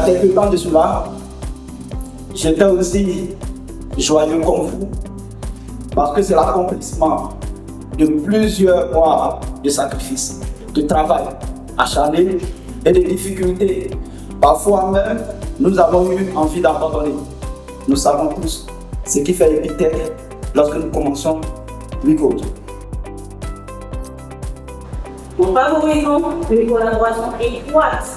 quelques temps de cela, j'étais aussi joyeux comme vous, parce que c'est l'accomplissement de plusieurs mois de sacrifice, de travail acharné et de difficultés. Parfois même, nous avons eu envie d'abandonner. Nous savons tous ce qui fait épithète lorsque nous commençons WeCode. Nous favorisons une collaboration étroite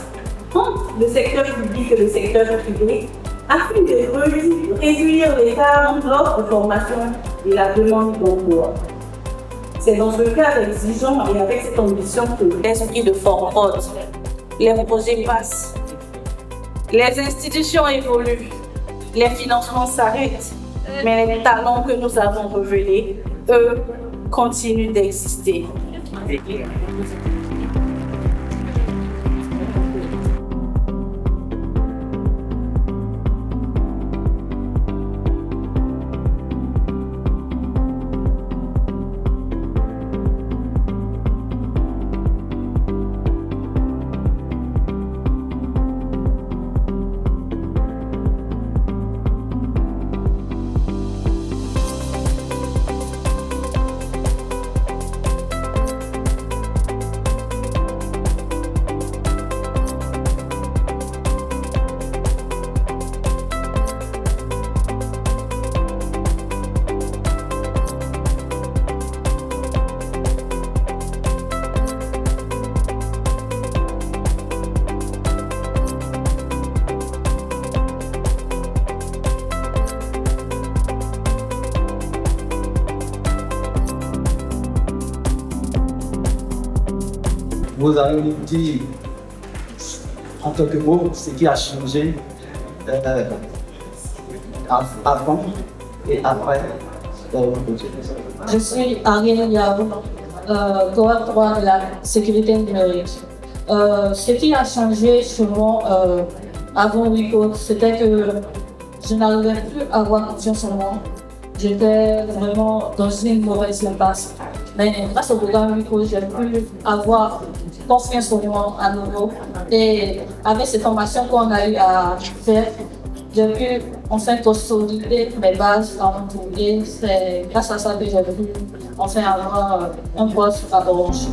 entre le secteur public et le secteur privé afin de réduire l'écart entre l'offre de formation et la demande d'emploi. C'est dans ce cadre exigeant et avec cette ambition que l'esprit de Fort-Prod, les projets passent, les institutions évoluent, les financements s'arrêtent, mais les talents que nous avons révélés, eux, continuent d'exister. Vous allez nous dire en quelques mots ce qui a changé avant et après le projet. Je suis Ariel Yao, cohorte 3 de la sécurité numérique. Ce qui a changé chez moi avant WeCode, c'était que je n'arrivais plus à avoir confiance en moi. J'étais vraiment dans une mauvaise impasse. Mais grâce au programme WeCode, j'ai pu avoir confiance en moi à nouveau. Et avec ces formations qu'on a eu à faire, j'ai pu enfin consolider mes bases avant tout. Et c'est grâce à ça que j'ai pu enfin avoir un poste à Orange.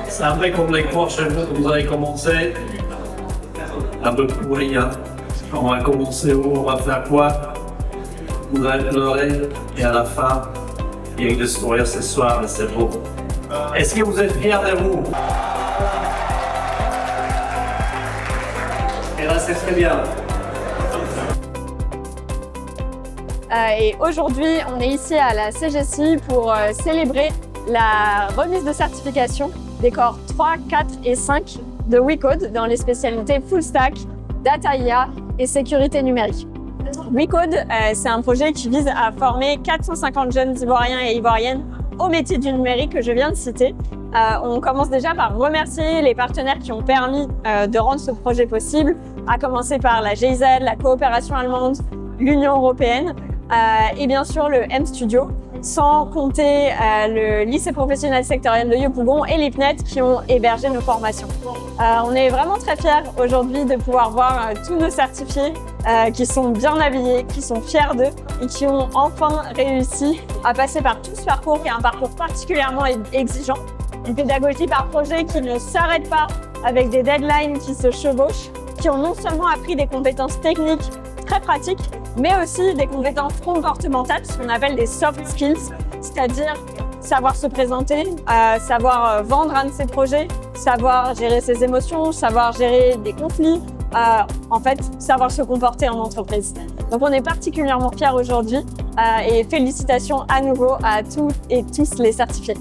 C'est un vrai qu'on les croire chez vous que vous avez commencé un peu pour rien. On va commencer où, on va faire quoi? Vous allez pleurer et à la fin, il y a une sourire ce soir et c'est beau. Est-ce que vous êtes fiers de vous? Et là c'est très bien. Et aujourd'hui, on est ici à la CGSI pour célébrer la remise de certification des corps 3, 4 et 5 de WeCode dans les spécialités Full Stack, Data IA et Sécurité numérique. WeCode, c'est un projet qui vise à former 450 jeunes Ivoiriens et Ivoiriennes au métier du numérique que je viens de citer. On commence déjà par remercier les partenaires qui ont permis de rendre ce projet possible, à commencer par la GIZ, la coopération allemande, l'Union européenne et bien sûr le M-Studio, sans compter le lycée professionnel sectoriel de Yopougon et l'IPNET qui ont hébergé nos formations. On est vraiment très fiers aujourd'hui de pouvoir voir tous nos certifiés qui sont bien habillés, qui sont fiers d'eux et qui ont enfin réussi à passer par tout ce parcours qui est un parcours particulièrement exigeant. Une pédagogie par projet qui ne s'arrête pas avec des deadlines qui se chevauchent, qui ont non seulement appris des compétences techniques très pratiques, mais aussi des compétences comportementales, ce qu'on appelle des soft skills, c'est-à-dire savoir se présenter, savoir vendre un de ses projets, savoir gérer ses émotions, savoir gérer des conflits, en fait, savoir se comporter en entreprise. Donc on est particulièrement fiers aujourd'hui et félicitations à nouveau à toutes et tous les certifiés.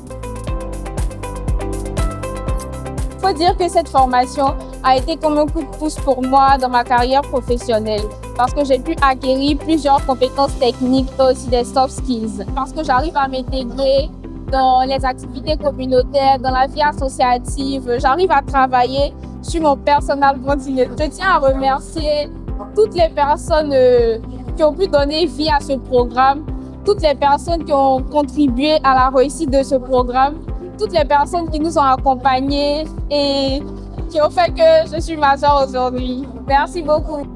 Il faut dire que cette formation a été comme un coup de pouce pour moi dans ma carrière professionnelle parce que j'ai pu acquérir plusieurs compétences techniques et aussi des soft skills. Parce que j'arrive à m'intégrer dans les activités communautaires, dans la vie associative, j'arrive à travailler sur mon personal branding. Je tiens à remercier toutes les personnes qui ont pu donner vie à ce programme, toutes les personnes qui ont contribué à la réussite de ce programme, toutes les personnes qui nous ont accompagnés et qui ont fait que je suis majeure aujourd'hui. Merci beaucoup.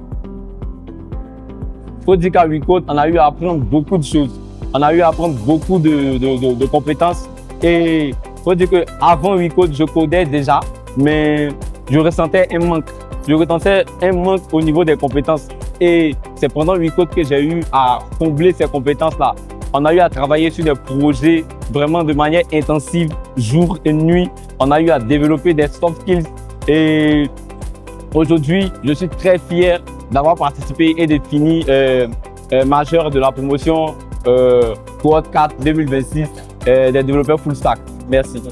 Il faut dire qu'à WeCode, on a eu à apprendre beaucoup de choses. On a eu à apprendre beaucoup de compétences. Et il faut dire qu'avant WeCode, je codais déjà, mais je ressentais un manque. Je ressentais un manque au niveau des compétences. Et c'est pendant WeCode que j'ai eu à combler ces compétences-là. On a eu à travailler sur des projets vraiment de manière intensive, jour et nuit. On a eu à développer des soft skills. Et aujourd'hui, je suis très fier d'avoir participé et d'être fini majeur de la promotion Cohorte 4 2026 des développeurs full stack. Merci.